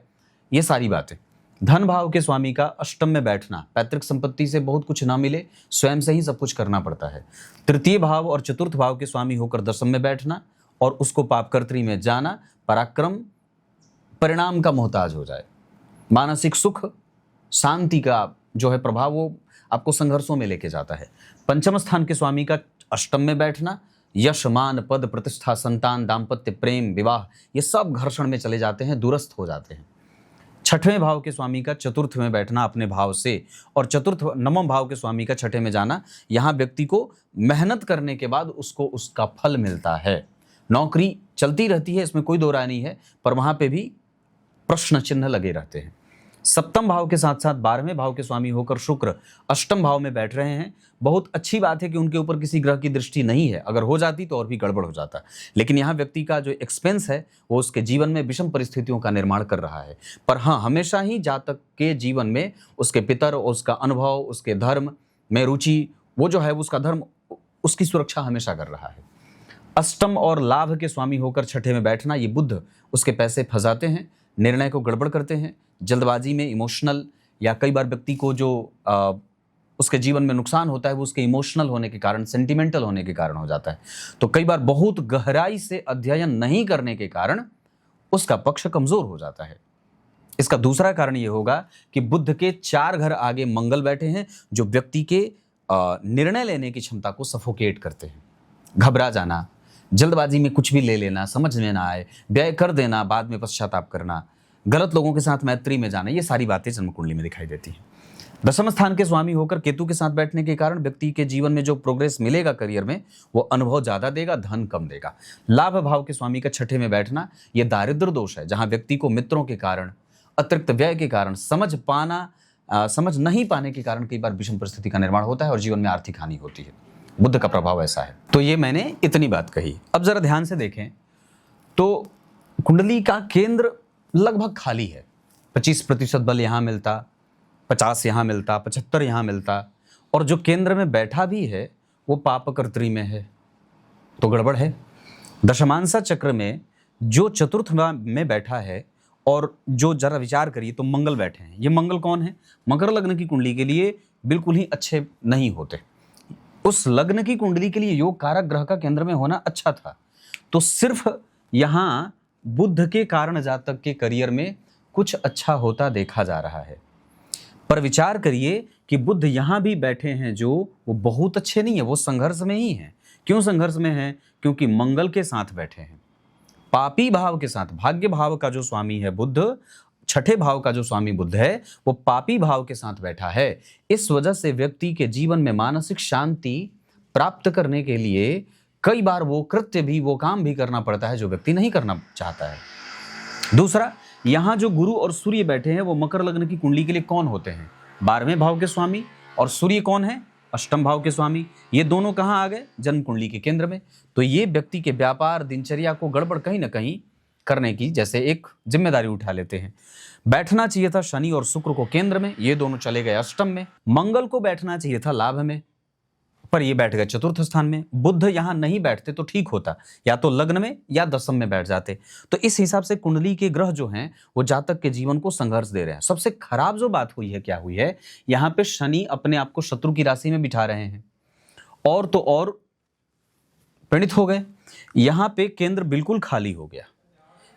ये सारी बातें। धन भाव के स्वामी का अष्टम में बैठना, पैतृक संपत्ति से बहुत कुछ ना मिले, स्वयं से ही सब कुछ करना पड़ता है। तृतीय भाव और चतुर्थ भाव के स्वामी होकर दशम में बैठना और उसको पापकर्त्री में जाना, पराक्रम परिणाम का मोहताज हो जाए। मानसिक सुख, शांति का जो है प्रभाव वो आपको संघर्षों में लेके जाता है। पंचम स्थान के स्वामी का अष्टम में बैठना, यश, मान, पद, प्रतिष्ठा, संतान, दाम्पत्य, प्रेम, विवाह, ये सब घर्षण में चले जाते हैं, दूरस्थ हो जाते हैं। छठवें भाव के स्वामी का चतुर्थ में बैठना अपने भाव से, और नवम भाव के स्वामी का छठे में जाना, यहाँ व्यक्ति को मेहनत करने के बाद उसको उसका फल मिलता है। नौकरी चलती रहती है, इसमें कोई दो राय नहीं है, पर वहाँ पे भी प्रश्न चिन्ह लगे रहते हैं। सप्तम भाव के साथ साथ 12वें भाव के स्वामी होकर शुक्र अष्टम भाव में बैठ रहे हैं। बहुत अच्छी बात है कि उनके ऊपर किसी ग्रह की दृष्टि नहीं है, अगर हो जाती तो और भी गड़बड़ हो जाता। लेकिन यहाँ व्यक्ति का जो एक्सपेंस है वो उसके जीवन में विषम परिस्थितियों का निर्माण कर रहा है। पर हाँ, हमेशा ही जातक के जीवन में उसके पितर, उसका अनुभव, उसके धर्म में रुचि, वो जो है उसका धर्म उसकी सुरक्षा हमेशा कर रहा है। अष्टम और लाभ के स्वामी होकर छठे में बैठना, ये बुध उसके पैसे फंसाते हैं, निर्णय को गड़बड़ करते हैं, जल्दबाजी में इमोशनल, या कई बार व्यक्ति को जो उसके जीवन में नुकसान होता है वो उसके इमोशनल होने के कारण, सेंटिमेंटल होने के कारण हो जाता है। तो कई बार बहुत गहराई से अध्ययन नहीं करने के कारण उसका पक्ष कमजोर हो जाता है। इसका दूसरा कारण ये होगा कि बुध के 4 घर आगे मंगल बैठे हैं, जो व्यक्ति के निर्णय लेने की क्षमता को सफोकेट करते हैं। घबरा जाना, जल्दबाजी में कुछ भी ले लेना, समझ में ना आए, व्यय कर देना, बाद में पश्चाताप करना, गलत लोगों के साथ मैत्री में जाना, ये सारी बातें जन्म कुंडली में दिखाई देती हैं। दशम स्थान के स्वामी होकर केतु के साथ बैठने के कारण व्यक्ति के जीवन में जो प्रोग्रेस मिलेगा करियर में, वो अनुभव ज्यादा देगा, धन कम देगा। लाभ भाव के स्वामी का छठे में बैठना, ये दारिद्र दोष है, जहां व्यक्ति को मित्रों के कारण, अतिरिक्त व्यय के कारण, समझ नहीं पाने के कारण कई बार विषम परिस्थिति का निर्माण होता है और जीवन में आर्थिक हानि होती है। बुध का प्रभाव ऐसा है। तो ये मैंने इतनी बात कही। अब जरा ध्यान से देखें तो कुंडली का केंद्र लगभग खाली है। 25% बल यहाँ मिलता, 50 यहाँ मिलता, 75 यहाँ मिलता, और जो केंद्र में बैठा भी है वो पापकर्त्री में है, तो गड़बड़ है। दशमांशा चक्र में जो चतुर्थ में बैठा है, और जो जरा विचार करिए तो मंगल बैठे हैं। ये मंगल कौन है? मकर लग्न की कुंडली के लिए बिल्कुल ही अच्छे नहीं होते। उस लग्न की कुंडली के लिए योग कारक ग्रह का केंद्र में होना अच्छा था। तो सिर्फ यहाँ बुध के कारण जातक के करियर में कुछ अच्छा होता देखा जा रहा है। पर विचार करिए कि बुध यहाँ भी बैठे हैं जो वो बहुत अच्छे नहीं है, वो संघर्ष में ही हैं। क्यों संघर्ष में हैं? क्योंकि मंगल के साथ बैठे हैं, पापी भाव के साथ। भाग्य भाव का जो स्वामी है बुध, छठे भाव का जो स्वामी बुध है, वो पापी भाव के साथ बैठा है। इस वजह से व्यक्ति के जीवन में मानसिक शांति प्राप्त करने के लिए कई बार वो कृत्य भी, वो काम भी करना पड़ता है जो व्यक्ति नहीं करना चाहता है। दूसरा, यहाँ जो गुरु और सूर्य बैठे हैं वो मकर लग्न की कुंडली के लिए कौन होते हैं? 12वें भाव के स्वामी। और सूर्य कौन है? अष्टम भाव के स्वामी। ये दोनों कहाँ आ गए? जन्म कुंडली के केंद्र में। तो ये व्यक्ति के व्यापार, दिनचर्या को गड़बड़ कहीं ना कहीं करने की जैसे एक जिम्मेदारी उठा लेते हैं। बैठना चाहिए था शनि और शुक्र को केंद्र में, ये दोनों चले गए अष्टम में। मंगल को बैठना चाहिए था लाभ में, पर ये बैठ गए चतुर्थ स्थान में। बुध यहाँ नहीं बैठते तो ठीक होता, या तो लग्न में या दशम में बैठ जाते। तो इस हिसाब से कुंडली के ग्रह जो हैं वो जातक के जीवन को संघर्ष दे रहे हैं। सबसे खराब जो बात हुई है, क्या हुई है, यहाँ पे शनि अपने आप को शत्रु की राशि में बिठा रहे हैं, और तो और पीड़ित हो गए। यहाँ पे केंद्र बिल्कुल खाली हो गया।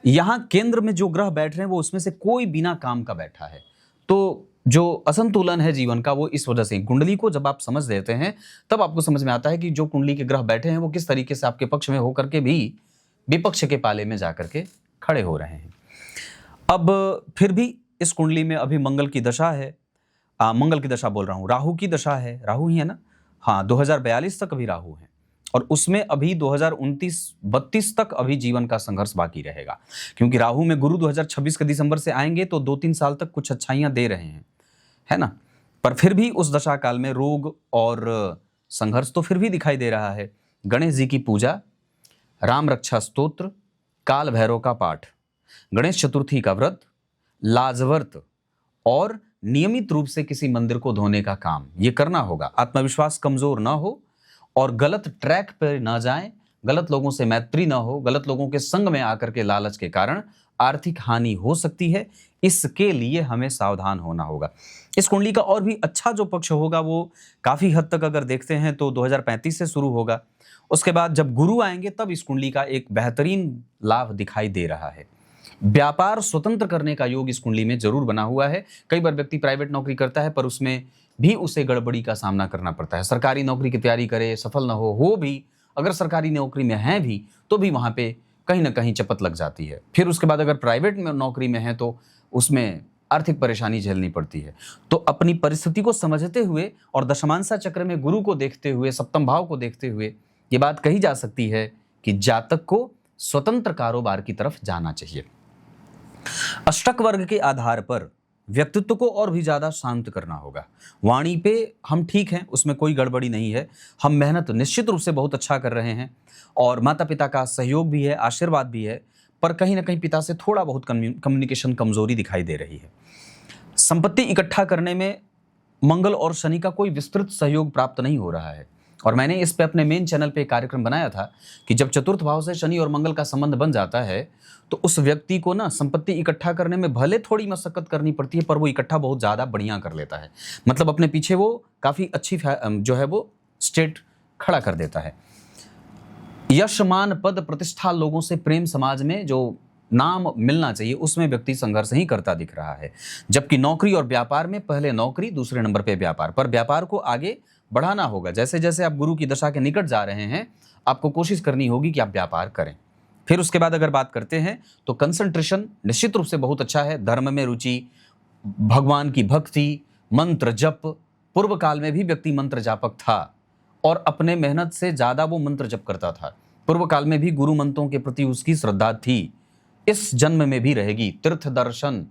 यहाँ केंद्र में जो ग्रह बैठ रहे हैं वो उसमें से कोई बिना काम का बैठा है। तो जो असंतुलन है जीवन का वो इस वजह से। कुंडली को जब आप समझ लेते हैं तब आपको समझ में आता है कि जो कुंडली के ग्रह बैठे हैं वो किस तरीके से आपके पक्ष में होकर के भी विपक्ष के पाले में जाकर के खड़े हो रहे हैं। अब फिर भी इस कुंडली में अभी मंगल की दशा है, मंगल की दशा बोल रहा हूँ, राहु की दशा है। राहु ही है ना? हाँ, 2042 तक अभी राहु है। और उसमें अभी 2029-32 तक अभी जीवन का संघर्ष बाकी रहेगा, क्योंकि राहु में गुरु 2026 के दिसंबर से आएंगे तो 2-3 साल तक कुछ अच्छाइयां दे रहे हैं, है ना। पर फिर भी उस दशा काल में रोग और संघर्ष तो फिर भी दिखाई दे रहा है। गणेश जी की पूजा, राम रक्षा स्तोत्र, काल भैरव का पाठ, गणेश चतुर्थी का व्रत, लाजव्रत और नियमित रूप से किसी मंदिर को धोने का काम ये करना होगा। आत्मविश्वास कमजोर ना हो और गलत ट्रैक पर ना जाएं, गलत लोगों से मैत्री ना हो, गलत लोगों के संग में आकर के लालच के कारण आर्थिक हानि हो सकती है, इसके लिए हमें सावधान होना होगा। इस कुंडली का और भी अच्छा जो पक्ष होगा वो काफी हद तक अगर देखते हैं तो 2035 से शुरू होगा। उसके बाद जब गुरु आएंगे तब इस कुंडली का एक बेहतरीन लाभ दिखाई दे रहा है। व्यापार स्वतंत्र करने का योग इस कुंडली में जरूर बना हुआ है। कई बार व्यक्ति प्राइवेट नौकरी करता है पर उसमें भी उसे गड़बड़ी का सामना करना पड़ता है। सरकारी नौकरी की तैयारी करे, सफल ना हो भी, अगर सरकारी नौकरी में है भी तो भी वहां पे कहीं ना कहीं चपत लग जाती है। फिर उसके बाद अगर प्राइवेट में नौकरी में है तो उसमें आर्थिक परेशानी झेलनी पड़ती है। तो अपनी परिस्थिति को समझते हुए और दशमांसा चक्र में गुरु को देखते हुए, सप्तम भाव को देखते हुए ये बात कही जा सकती है कि जातक को स्वतंत्र कारोबार की तरफ जाना चाहिए। अष्टक वर्ग के आधार पर व्यक्तित्व को और भी ज्यादा शांत करना होगा। वाणी पे हम ठीक हैं, उसमें कोई गड़बड़ी नहीं है, हम मेहनत निश्चित रूप से बहुत अच्छा कर रहे हैं और माता पिता का सहयोग भी है, आशीर्वाद भी है, पर कहीं ना कहीं पिता से थोड़ा बहुत कम्युनिकेशन कमजोरी दिखाई दे रही है। संपत्ति इकट्ठा करने में मंगल और शनि का कोई विस्तृत सहयोग प्राप्त नहीं हो रहा है और मैंने इस पे अपने मेन चैनल पे कार्यक्रम बनाया था कि जब चतुर्थ भाव से शनि और मंगल का संबंध बन जाता है तो उस व्यक्ति को ना संपत्ति इकट्ठा करने में भले थोड़ी मशक्कत करनी पड़ती है पर वो इकट्ठा बहुत ज्यादा बढ़िया कर लेता है। मतलब अपने पीछे वो काफी अच्छी जो है वो स्टेट खड़ा कर देता है। यश, मान, पद, प्रतिष्ठा, लोगों से प्रेम, समाज में जो नाम मिलना चाहिए उसमें व्यक्ति संघर्ष ही करता दिख रहा है। जबकि नौकरी और व्यापार में पहले नौकरी, दूसरे नंबर पे व्यापार, पर व्यापार को आगे बढ़ाना होगा। जैसे जैसे आप गुरु की दशा के निकट जा रहे हैं आपको कोशिश करनी होगी कि आप व्यापार करें। फिर उसके बाद अगर बात करते हैं तो कंसंट्रेशन निश्चित रूप से बहुत अच्छा है। धर्म में रुचि, भगवान की भक्ति, मंत्र जप, पूर्व काल में भी व्यक्ति मंत्र जापक था और अपने मेहनत से ज्यादा वो मंत्र जप करता था। पूर्व काल में भी गुरु मंत्रों के प्रति उसकी श्रद्धा थी, इस जन्म में भी रहेगी। तीर्थ दर्शन,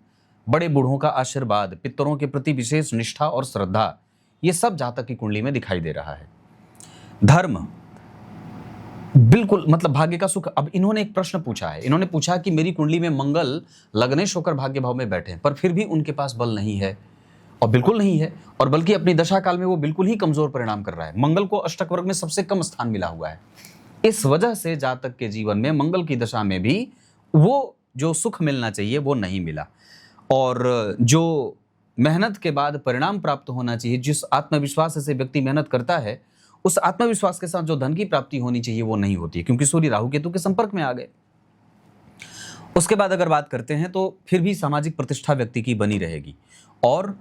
बड़े बूढ़ों का आशीर्वाद, पितरों के प्रति विशेष निष्ठा और श्रद्धा, ये सब जातक की कुंडली में दिखाई दे रहा है। धर्म बिल्कुल, मतलब भाग्य का सुख। अब इन्होंने एक प्रश्न पूछा है, इन्होंने पूछा कि मेरी कुंडली में मंगल लग्नेश होकर भाग्य भाव में बैठे हैं पर फिर भी उनके पास बल नहीं है, और बिल्कुल नहीं है, और बल्कि अपनी दशा काल में वो बिल्कुल ही कमजोर परिणाम कर रहा है। मंगल को अष्टक वर्ग में सबसे कम स्थान मिला हुआ है। इस वजह से जातक के जीवन में मंगल की दशा में भी वो जो सुख मिलना चाहिए वो नहीं मिला, और जो मेहनत के बाद परिणाम प्राप्त होना चाहिए, जिस आत्मविश्वास से व्यक्ति मेहनत करता है उस आत्मविश्वास के साथ जो धन की प्राप्ति होनी चाहिए वो नहीं होती है, क्योंकि सूर्य राहु केतु के संपर्क में आ गए। उसके बाद अगर बात करते हैं तो फिर भी सामाजिक प्रतिष्ठा व्यक्ति की बनी रहेगी और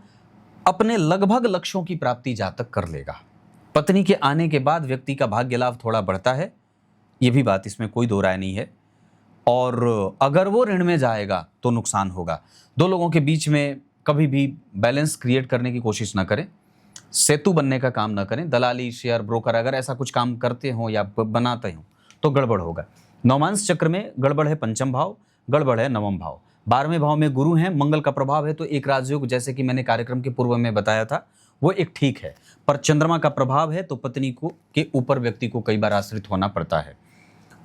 अपने लगभग लक्ष्यों की प्राप्ति जातक कर लेगा। पत्नी के आने के बाद व्यक्ति का भाग्य लाभ थोड़ा बढ़ता है, ये भी बात, इसमें कोई दो राय नहीं है। और अगर वो ऋण में जाएगा तो नुकसान होगा। दो लोगों के बीच में कभी भी बैलेंस क्रिएट करने की कोशिश ना करें, सेतु बनने का काम ना करें। दलाली, शेयर, ब्रोकर अगर ऐसा कुछ काम करते हो या बनाते हो तो गड़बड़ होगा। नौमांस चक्र में गड़बड़ है पंचम भाव, गड़बड़ है नवम भाव, 12वें भाव में गुरु हैं, मंगल का प्रभाव है, तो एक राजयोग जैसे कि मैंने कार्यक्रम के पूर्व में बताया था वो एक ठीक है, पर चंद्रमा का प्रभाव है तो पत्नी को के ऊपर व्यक्ति को कई बार आश्रित होना पड़ता है।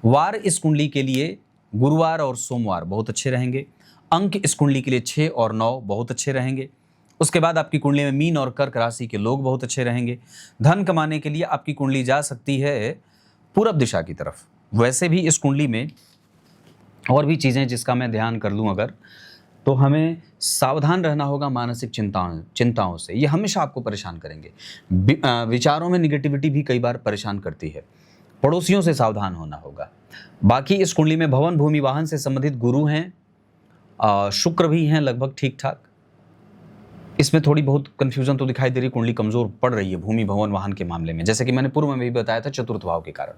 वार इस कुंडली के लिए गुरुवार और सोमवार बहुत अच्छे रहेंगे। अंक इस कुंडली के लिए 6 और 9 बहुत अच्छे रहेंगे। उसके बाद आपकी कुंडली में मीन और कर्क राशि के लोग बहुत अच्छे रहेंगे। धन कमाने के लिए आपकी कुंडली जा सकती है पूरब दिशा की तरफ। वैसे भी इस कुंडली में और भी चीज़ें जिसका मैं ध्यान कर लूँ अगर, तो हमें सावधान रहना होगा मानसिक चिंताओं से, ये हमेशा आपको परेशान करेंगे। विचारों में निगेटिविटी भी कई बार परेशान करती है। पड़ोसियों से सावधान होना होगा। बाकी इस कुंडली में भवन, भूमि, वाहन से संबंधित गुरु हैं, शुक्र भी हैं लगभग ठीक ठाक। इसमें थोड़ी बहुत कंफ्यूजन तो दिखाई दे रही, कुंडली कमजोर पड़ रही है भूमि, भवन, वाहन के मामले में, जैसे कि मैंने पूर्व में भी बताया था चतुर्थ भाव के कारण।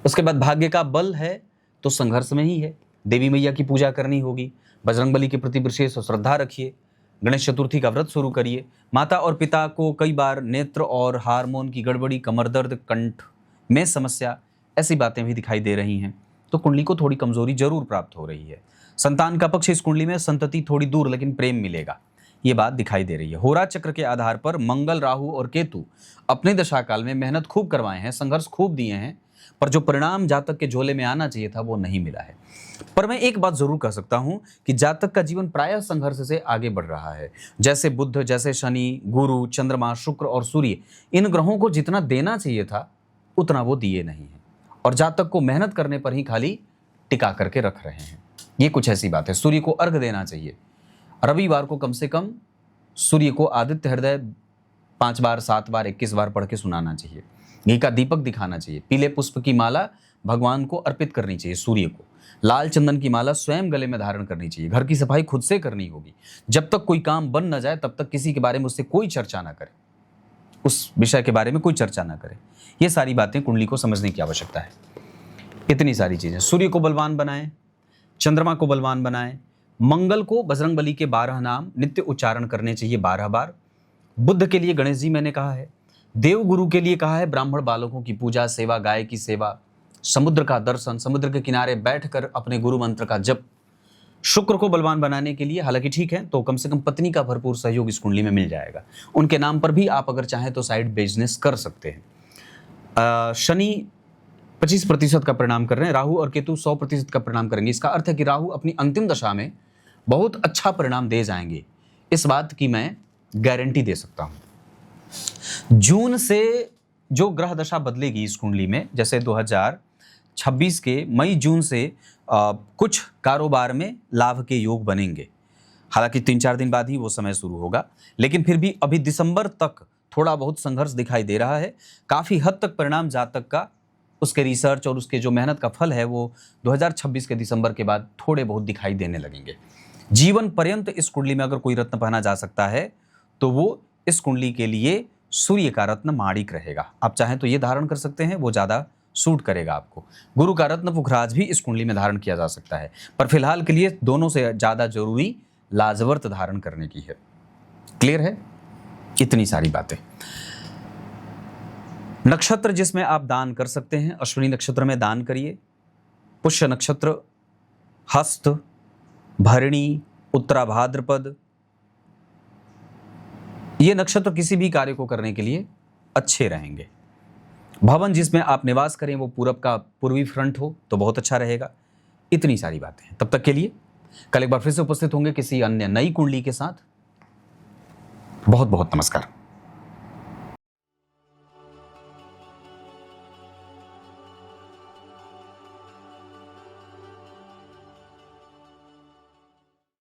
उसके बाद भाग्य का बल है तो संघर्ष में ही है। देवी मैया की पूजा करनी होगी, बजरंगबली के प्रति विशेष श्रद्धा रखिए, गणेश चतुर्थी का व्रत शुरू करिए। माता और पिता को कई बार नेत्र और हार्मोन की गड़बड़ी, कमर दर्द, कंठ में समस्या, ऐसी बातें भी दिखाई दे रही हैं। तो कुंडली को थोड़ी कमजोरी जरूर प्राप्त हो रही है। संतान का पक्ष इस कुंडली में, संतति थोड़ी दूर लेकिन प्रेम मिलेगा, ये बात दिखाई दे रही है। होरा चक्र के आधार पर मंगल, राहु और केतु अपने दशा काल में मेहनत खूब करवाए हैं, संघर्ष खूब दिए हैं, पर जो परिणाम जातक के झोले में आना चाहिए था वो नहीं मिला है। पर मैं एक बात जरूर कह सकता हूं कि जातक का जीवन प्रायः संघर्ष से आगे बढ़ रहा है। जैसे बुध, जैसे शनि, गुरु, चंद्रमा, शुक्र और सूर्य, इन ग्रहों को जितना देना चाहिए था उतना वो दिए नहीं है, और जातक को मेहनत करने पर ही खाली टिका करके रख रहे हैं। ये कुछ ऐसी बात है। सूर्य को अर्घ देना चाहिए, रविवार को कम से कम सूर्य को आदित्य हृदय 5 बार, 7 बार, 21 बार पढ़ के सुनाना चाहिए। घी का दीपक दिखाना चाहिए। पीले पुष्प की माला भगवान को अर्पित करनी चाहिए, सूर्य को। लाल चंदन की माला स्वयं गले में धारण करनी चाहिए। घर की सफाई खुद से करनी होगी। जब तक कोई काम बन न जाए तब तक किसी के बारे में उससे कोई चर्चा ना करे, उस विषय के बारे में कोई चर्चा ना करे। ये सारी बातें कुंडली को समझने की आवश्यकता है। इतनी सारी चीजें। सूर्य को बलवान बनाएं, चंद्रमा को बलवान बनाएं, मंगल को बजरंगबली के 12 नाम नित्य उच्चारण करने चाहिए 12 बार। बुद्ध के लिए गणेश जी मैंने कहा है। देव गुरु के लिए कहा है ब्राह्मण बालकों की पूजा, सेवा, गाय की सेवा, समुद्र का दर्शन, समुद्र के किनारे बैठकर अपने गुरु मंत्र का जप। शुक्र को बलवान बनाने के लिए, हालांकि ठीक है, तो कम से कम पत्नी का भरपूर सहयोग इस कुंडली में मिल जाएगा। उनके नाम पर भी आप अगर चाहें तो साइड बिजनेस कर सकते हैं। शनि 25% का परिणाम कर रहे हैं, राहु और केतु 100% का परिणाम करेंगे। इसका अर्थ है कि राहु अपनी अंतिम दशा में बहुत अच्छा परिणाम दे जाएंगे, इस बात की मैं गारंटी दे सकता हूं। जून से जो ग्रह दशा बदलेगी इस कुंडली में, जैसे 2026 के मई जून से कुछ कारोबार में लाभ के योग बनेंगे। हालांकि 3-4 दिन बाद ही वो समय शुरू होगा, लेकिन फिर भी अभी दिसंबर तक थोड़ा बहुत संघर्ष दिखाई दे रहा है। काफी हद तक परिणाम जातक का, उसके रिसर्च और उसके जो मेहनत का फल है वो 2026 के दिसंबर के बाद थोड़े बहुत दिखाई देने लगेंगे। जीवन पर्यंत इस कुंडली में अगर कोई रत्न पहना जा सकता है तो वो इस कुंडली के लिए सूर्य का रत्न माणिक रहेगा। आप चाहें तो ये धारण कर सकते हैं, वो ज्यादा सूट करेगा आपको। गुरु का रत्न पुखराज भी इस कुंडली में धारण किया जा सकता है, पर फिलहाल के लिए दोनों से ज्यादा जरूरी लाजवर्त धारण करने की है। क्लियर है? इतनी सारी बातें। नक्षत्र जिसमें आप दान कर सकते हैं, अश्विनी नक्षत्र में दान करिए, पुष्य नक्षत्र, हस्त, भरणी, उत्तरा भाद्रपद, ये नक्षत्र किसी भी कार्य को करने के लिए अच्छे रहेंगे। भवन जिसमें आप निवास करें वो पूरब का पूर्वी फ्रंट हो तो बहुत अच्छा रहेगा। इतनी सारी बातें हैं। तब तक के लिए कल एक बार फिर से उपस्थित होंगे किसी अन्य नई कुंडली के साथ। बहुत बहुत नमस्कार।